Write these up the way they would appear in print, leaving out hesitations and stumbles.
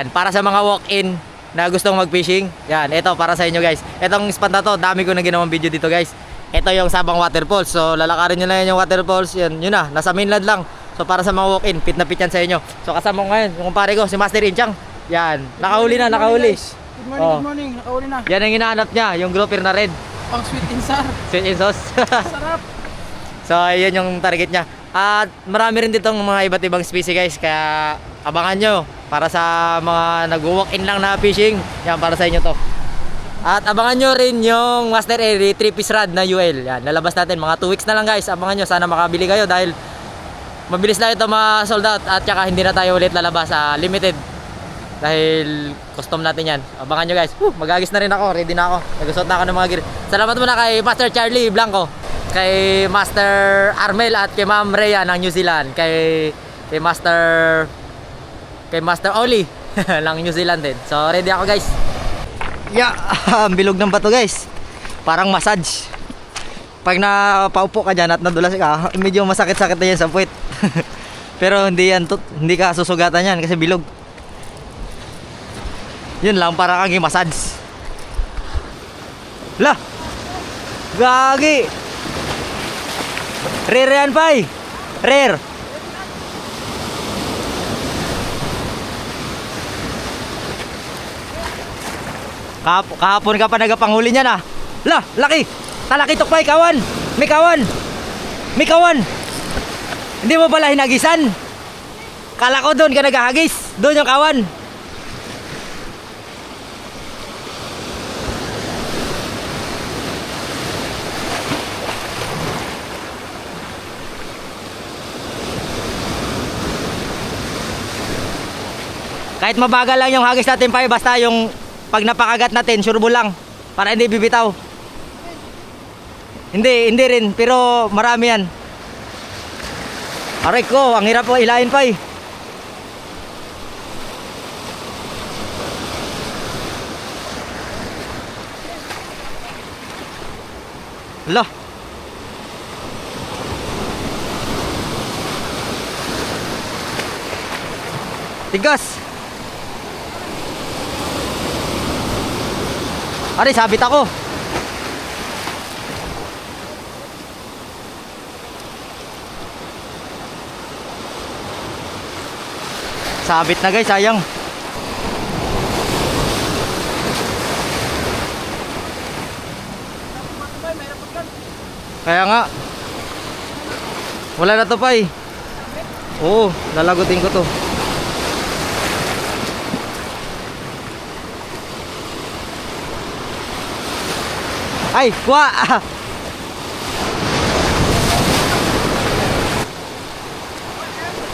Para sa mga walk-in na gustong mag-fishing, yan, ito para sa inyo guys. Itong spot na to, dami ko na ginawang video dito guys. Ito yung Sabang Waterfalls. So lalakarin nyo na yan yung waterfalls. Yun na, nasa mainland lang. So para sa mga walk-in, fit na fit yan sa inyo. So kasama ko ngayon, yung kumpare ko, si Master Inchang. Yan, nakahuli na, nakahuli. Good morning, good morning. Nakahuli na. Yan ang hinahanap niya, yung grouper na red. Pang sweet and sour. Sweet and sauce. Sarap. So yun yung target niya. At marami rin ditong mga iba't ibang species guys. Kaya abangan nyo para sa mga nag-walk-in lang na fishing. Yan, para sa inyo to. At abangan nyo rin yung Master Airy 3-piece rod na UL. Yan, lalabas natin mga 2 weeks na lang guys. Abangan nyo, sana makabili kayo dahil mabilis na ito ma-sold out. At saka hindi na tayo ulit lalabas limited. Dahil custom natin yan. Abangan nyo guys. Magagis na rin ako, ready na ako. Nagusot na ako ng mga gear. Salamat muna kay Master Charlie Blanco, kay Master Armel at kay Ma'am Rhea ng New Zealand, kay Master Oli ng New Zealand din. So ready ako guys. Yeah, ang bilog ng bato guys. Parang massage. Pag napaupo ka dyan at nadulas ka, medyo masakit-sakit na yan sa puwet. Pero hindi ka susugatan yan kasi bilog. Yun lang, para kang massage. Lah, gagi. Rare yan, pay. Rare. Kahapon ka pa nagapanghuli niyan ah. Lah, laki. Talaki tok, pay. Kawan. May kawan. May kawan. Hindi mo pala hinagisan. Kala ko doon ka naghahagis. Doon yung kawan. Kahit mabagal lang yung hagis natin pa, basta yung pag napakagat natin, sureball lang para hindi bibitaw. Hindi rin, pero marami yan. Aray ko, ang hirap po ilain pa eh. Lah. Tigas. Aray, sabit ako. Sabit na guys, sayang. Kaya nga. Wala na to pa eh. Oo, lalagutin ko to. Ay, kuha!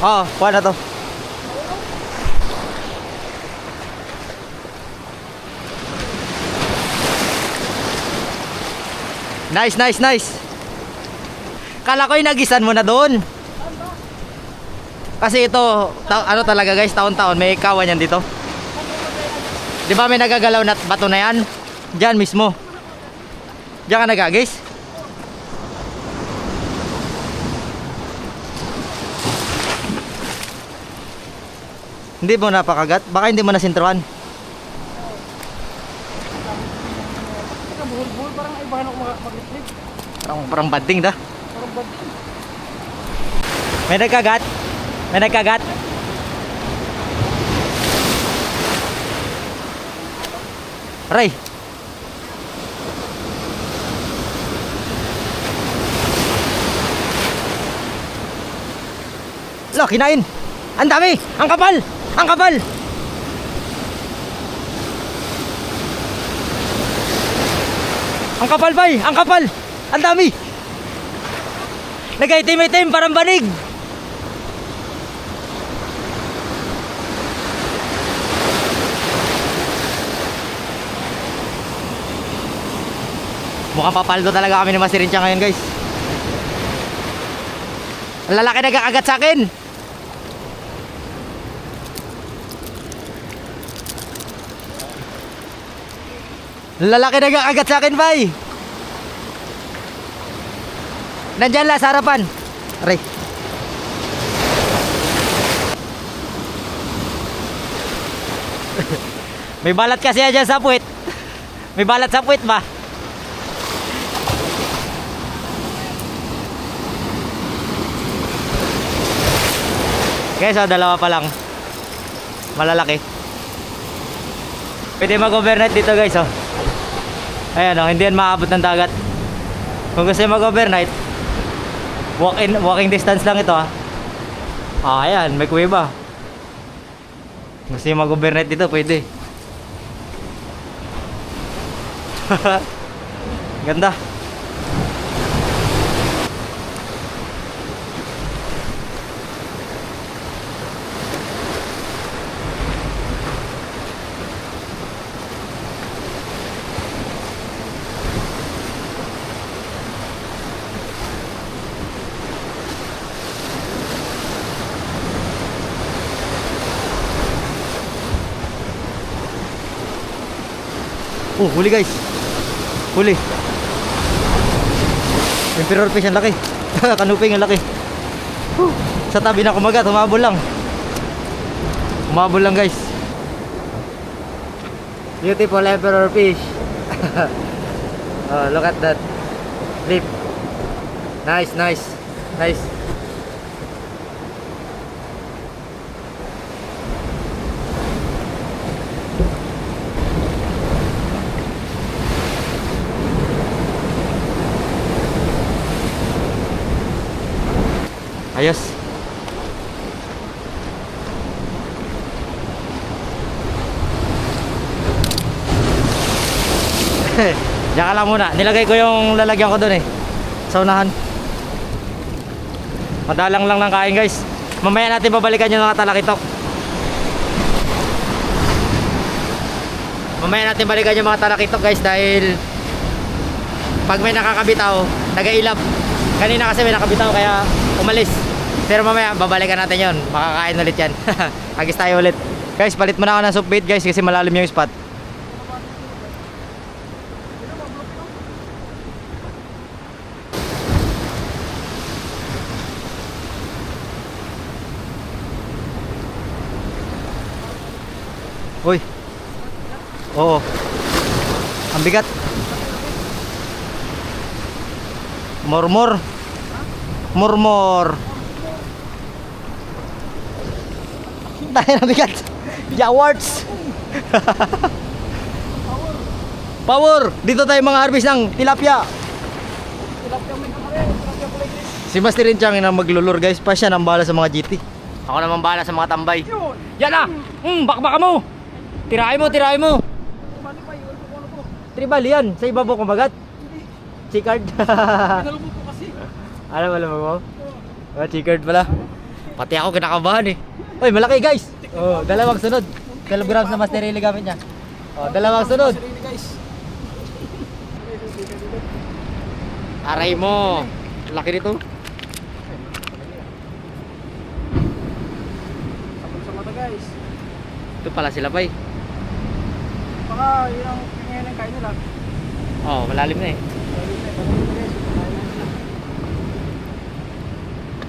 Oh, kuha na to. Nice, nice, nice. Kala ko inagisan mo na doon. Kasi ito, ano talaga guys, taon-taon may kawan yan dito. Di ba may nagagalaw na bato na yan? Diyan mismo. Diyan ka nagagis? Hindi mo napakagat? Baka hindi mo nasintruhan. Buhol-buhol, parang ibahan ako mag-retrieve. Parang bading da. Parang bading. May nagkagat? May nagkagat? Aray! Lo, kinain. Ang dami. Ang kapal. Ang kapal. Ang kapal, bay. Ang kapal. Ang dami. Nagaitim-itim parang banig. Mukhang papaldo talaga kami ni Master Inchang ngayon guys. Ang lalaki nagkakagat sa akin. Lalaki nagkakagat sa akin, bay. Nandyan la sa harapan. Aray. May balat kasi yan dyan sa puwit. May balat sa puwit ba? Guys, dalawa pa lang. Malalaki. Pwede mag-overnight dito guys, oh. Ayan, oh, hindi yan maabot ng dagat. Kung gusto nyo mag-overnight, walking distance lang ito, ah. Ayan, may kuweba. Gusto nyo mag-overnight dito, pwede. Ganda. Oh, huli guys. Huli. Emperor fish ang laki. Kanuping ang laki. Sa tabi na kumagat, humabol lang. Humabol lang guys. Beautiful emperor fish. Oh, look at that. Lip. Nice, nice. Nice. Ayos. Diyan ka lang muna. Nilagay ko yung lalagyan ko doon eh. Sa unahan. Madalang lang ng kain guys. Mamaya natin babalikan yung mga talakitok. Mamaya natin balikan yung mga talakitok guys dahil pag may nakakabitaw, nagailap. Kanina kasi may nakabitaw kaya umalis. Pero mamaya babalikan natin yon. Makakain ulit yan. Agis tayo ulit. Guys, palit muna ako ng soap bait guys kasi malalim yung spot. Uy. Oo. Ang bigat. Murmur. Murmur. Tayo na bigat. Yawards. Power. Dito tayo mga harvest ng tilapia. Si Master Rinchang na maglulur guys. Pa siya nang bahala sa mga GT. Ako naman bahala sa mga tambay. Yan na. Bakbaka mo. Tirahin mo, tirahin mo. Tribal yan. Sa ibabaw kumagat. Chicard. Alam mo? Chicard pala. Pati ako kinakabahan eh. Uy, malaki guys. Oh, dalawang sunod. 12 grams na Master Riley gamit niya. Oh, dalawang sunod. Aray mo. Laki nito. Sapot sa mata guys. Ito pala sila bay. Baka yun ang ngayon ang kain nila. Oh, malalim na eh.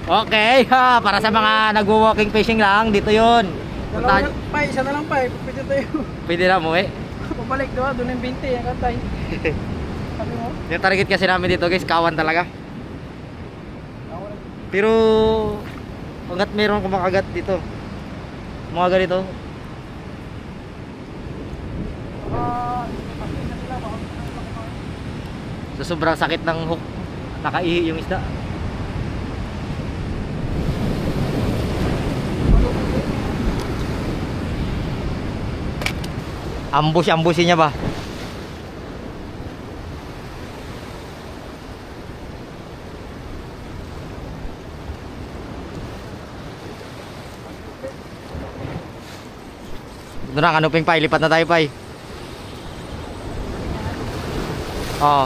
Okay, ha, para sa mga nagwo-walking fishing lang, dito 'yon. Dalawa na, pa, isa na lang pa eh. Pwede tayo. Pwede na mo eh. Pabalik doon, doon yung 20 yung kantay. Sabi mo? Yung target kasi namin dito guys, kawan talaga. Pero hanggat meron kumakagat dito. Mga ganito. So sobrang sakit ng hook. Nakaihi yung isda. Ambush-ambusin niya ba? Ito na, kanuping pa, ilipat na tayo pa eh. Oo.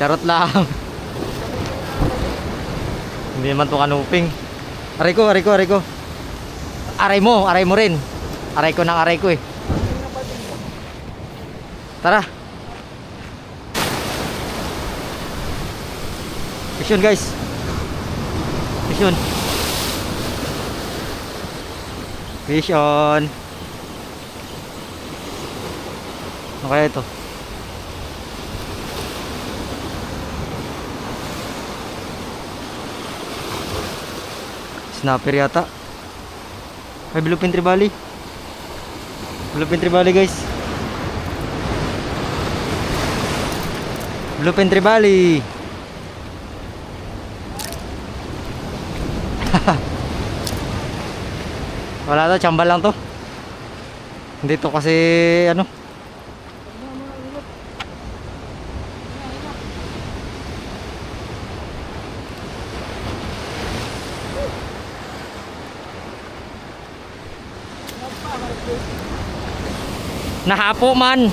Charot lang. Hindi naman to kanuping. Aray ko, aray ko, aray ko. Aray mo rin. Aray ko ng aray ko eh. Tara. Fish yun guys. Fish yun. Fish on. Ano kaya ito? Snapper yata. Ay, bluefin trevally. Bluefin trevally guys. Bluefin trevally. Wala to, chambal lang to. Hindi to kasi ano. Nahapo man.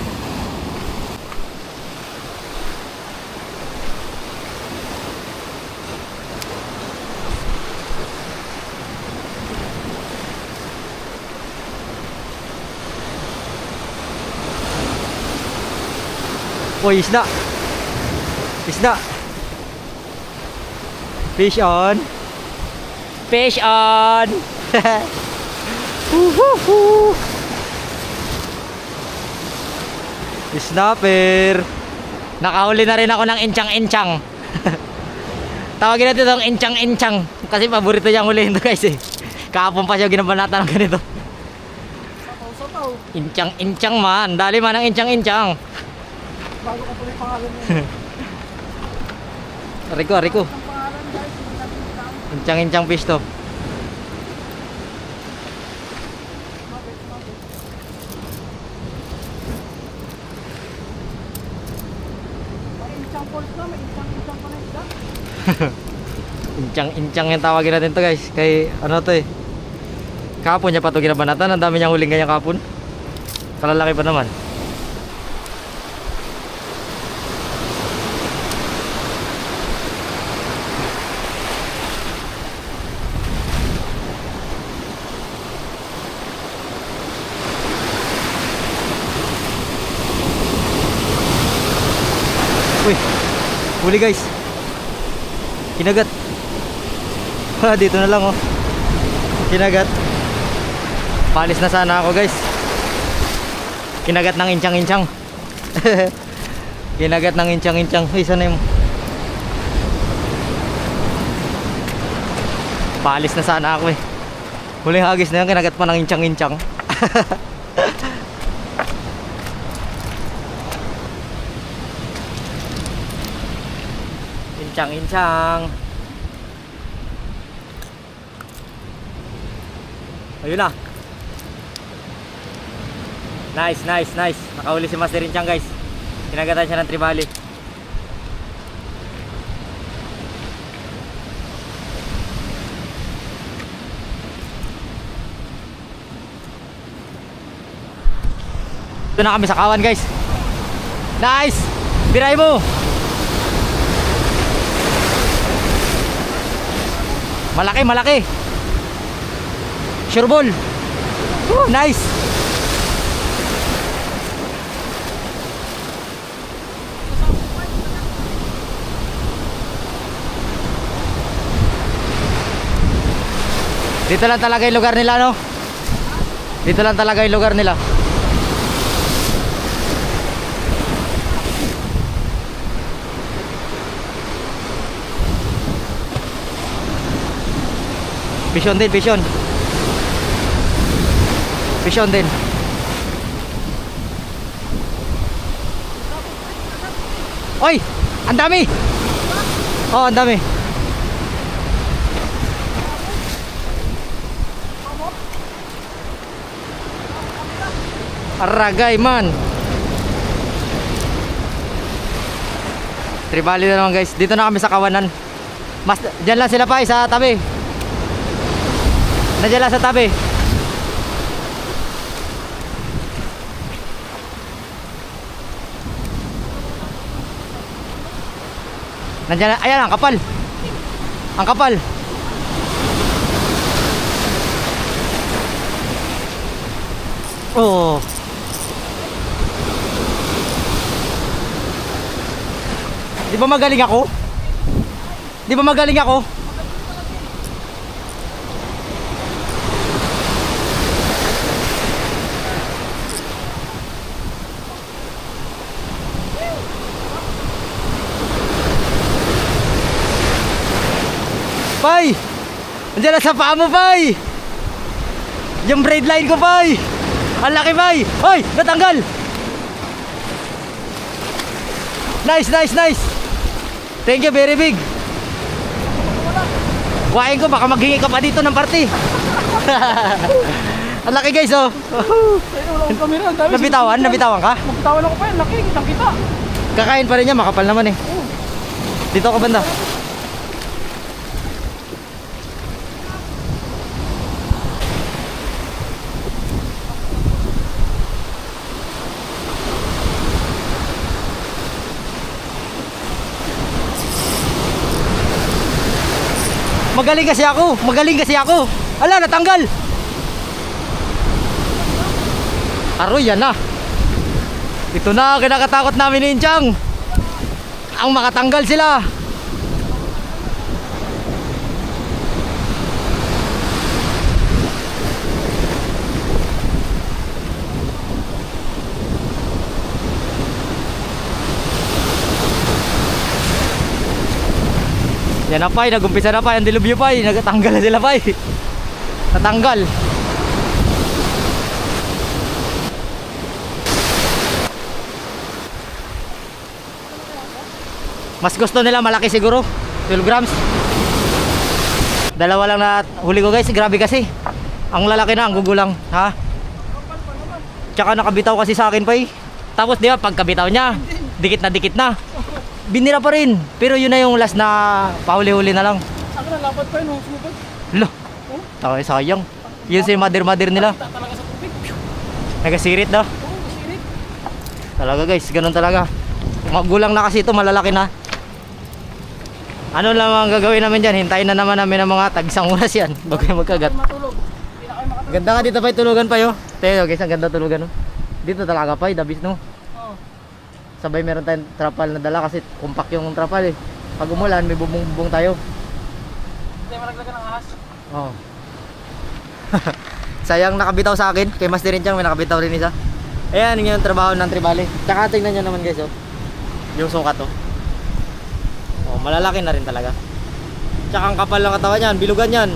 Uy, isda. Isda. Fish on. Fish on. Woohoo. Snapper. Nakahuli na rin ako ng inchang-inchang. Tawagin natin itong inchang-inchang. Kasi paborito niyang hulihin ito guys eh. Kahapon pa siya ginabanatan ng ganito. Sapaw-sapaw. Inchang-inchang man. Dali man ang inchang-inchang. Bago ko tuloy pangalan niya. Rico, Rico. Ang pangalan guys, hindi natin ilang. Inchang-inchang fish to. Mabit. May inchang falls na, may inchang pa na isda. Inchang-inchang yung tawagin natin to guys. Kay ano to eh. Kahapon niya pa to ginabanatan. Ang dami niyang huling ganyan kahapon. Kalalaki pa naman. Uy, huli guys. Kinagat. Ha, dito na lang oh. Kinagat. Palis na sana ako guys. Kinagat ng inchang-inchang. Kinagat ng inchang-inchang. Uy, sana yung palis na sana ako eh. Huling hagis na yun, kinagat pa ng inchang-inchang. Inchang-inchang. Ayun na. Nice. Nakahuli si Master Inchang guys. Kinagatan siya ng trevally. Ito na kami sa kawan guys. Nice. Biray mo. Malaki. Sure ball. Nice. Dito lang talaga yung lugar nila, no? Dito lang talaga yung lugar nila. Vision din, vision. Vision din. Oy! Ang dami! Oh, ang dami. Aragay man. Trevally na naman guys. Dito na kami sa kawanan. Mas, dyan lang sila pa sa tabi. Nandiyan lang sa tabi. Nandiyan, ayan ang kapal. Ang kapal. Oh. Di ba magaling ako? Di ba magaling ako? Andiyan na sa paa mo, Pai! Yung braid line ko, Pai! Ang laki, Pai! Hoy! Natanggal! Nice, nice, nice! Thank you, very big! Kuhain ko, baka maghingi ka pa dito ng party! Ang laki, guys, oh! Ayun, wala akong camera. Ang dami. Nabitawan? Nabitawan ka? Nabitawan ako pa yan. Laki, kitang kita. Kakain pa rin niya, makapal naman eh. Dito ka banda. Magaling kasi ako, magaling kasi ako. Ala, natanggal. Aroy, yan na. Ito na ang kinakatakot namin ni Inchang. Ang makatanggal sila. Yan na, Pai, nagumpisa na, Pai, ang dilubyo, Pai, nagatanggal na sila, Pai. Natanggal. Mas gusto nila malaki siguro, 12 grams. Dalawa lang na huli ko, guys, grabe kasi. Ang lalaki na, ang gugulang, ha? Tsaka nakabitaw kasi sa akin, Pai. Tapos di ba, pagkabitaw niya, dikit na. Binira pa rin. Pero yun na yung last na pahuli-huli na lang. Ako na, lapad pa yun. Sumupad. Lo. Okay, sayang. Yun si mother nila. Kita talaga sa tubig. Nagasirit daw. Oo, masirit. Talaga, guys, ganun talaga. Magulang na kasi ito, malalaki na. Ano lang ang gagawin namin dyan? Hintayin na naman namin ng mga tag-isang oras yan bago yung magkagat. Matulog. Hindi na kayo makatulog. Ganda nga dito pa, tulugan pa yo. Tayo guys, ang ganda tulugan, no? Dito talaga pa, dabis, no? Oo. Sabay meron tayong trapal na dala kasi compact yung trapal eh. Pag umulan, may bubong-bubong tayo. Hindi malaglagan ng ahas. Oo. Sayang nakabitaw sa akin. Kay Master Inchang may nakabitaw rin isa. Ayan yung trabaho ng tribali. Tsaka tingnan nyo naman, guys, oh. Yung sukat, oh. Oh, malalaki na rin talaga. Tsaka ang kapal ng katawan yan, bilugan yan.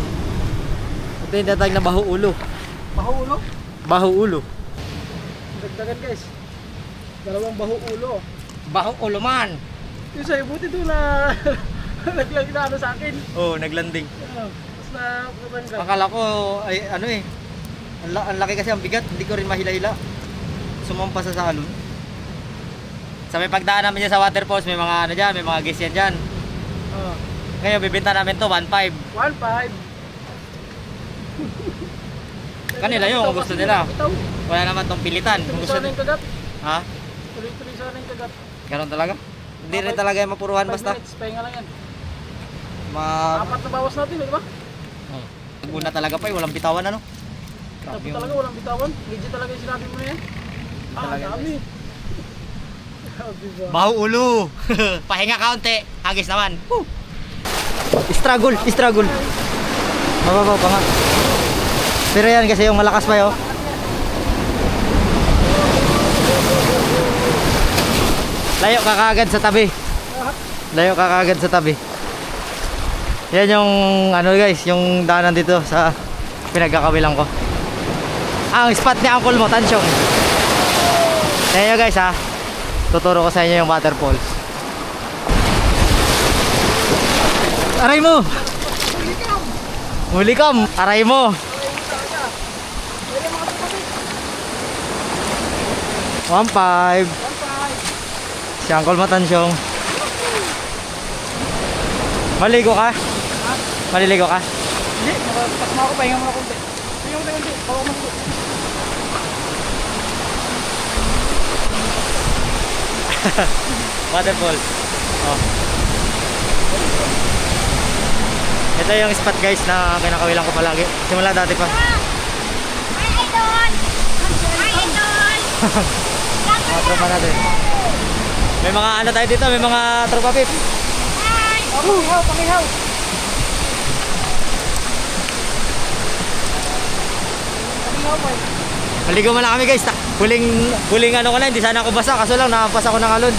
Ito yung tatag na baho ulo. Baho ulo. Baho ulo. Dagdagan, guys. Dalawang baho ulo. Baho ulo man. Yung sa'yo, buti doon na naglag na ano sa akin. Oh, naglanding. Tapos na katanggal. Akala ko ay ano eh. Ang laki kasi ang bigat, hindi ko rin mahila-hila. Sumampa sa salon. Sa may pagdaan namin dyan sa waterfalls, may mga ano dyan, may mga guest yan dyan. Oo. Ngayon, bibenta namin to 1.5. 1.5. Kanila yun, kung gusto nila. Ito. Wala naman tong pilitan. Kung gusto Tuloy-tuloy nila. yung kagat. Ha? Tuloy-tuloy sana yung kagat. Ganun talaga? Hindi rin talaga yung mapuruhan 5 basta. minutes, pahinga lang yan. Ma... Apat na bawas natin, di ba? Una talaga pa, walang bitawan ano. Tapos talaga walang bitawan. Legit talaga yung sinabi mo na yan. Talaga, Dami. Grabe ba? Baho ulo. Pahinga kaunti. Hagis naman. Struggle, struggle. Mababaw pa nga. Pero yan kasi yung malakas pa yun. Layo ka kaagad sa tabi. Layo ka kaagad sa tabi. Yan yung ano, guys, yung daanan dito sa pinagkakabilang ko. Ang spot ni Uncle mo, Tansyong. Yan yun, guys, ha. Tuturo ko sa inyo yung waterfalls. Aray mo! Huli kam! Aray mo! 1.5. Si Uncle Matansyong. Maligo ka? Maliligo ka? Hindi, nakatas mo ako, pahinga mo na konti. Pahinga mo na konti, bawa mo na. Waterfall. Oh. Ito yung spot, guys, na kinakawilan ko palagi. Simula dati pa. Hi, Idol! Hi, Idol! Mga tropa natin. May mga ano tayo dito, may mga tropa pip. Hi! Pangihaw, pangihaw. Pangihaw, boy. Maligo muna kami, guys. Huling ano ko na, hindi sana ako basa, kaso lang nakapas ako ng alon.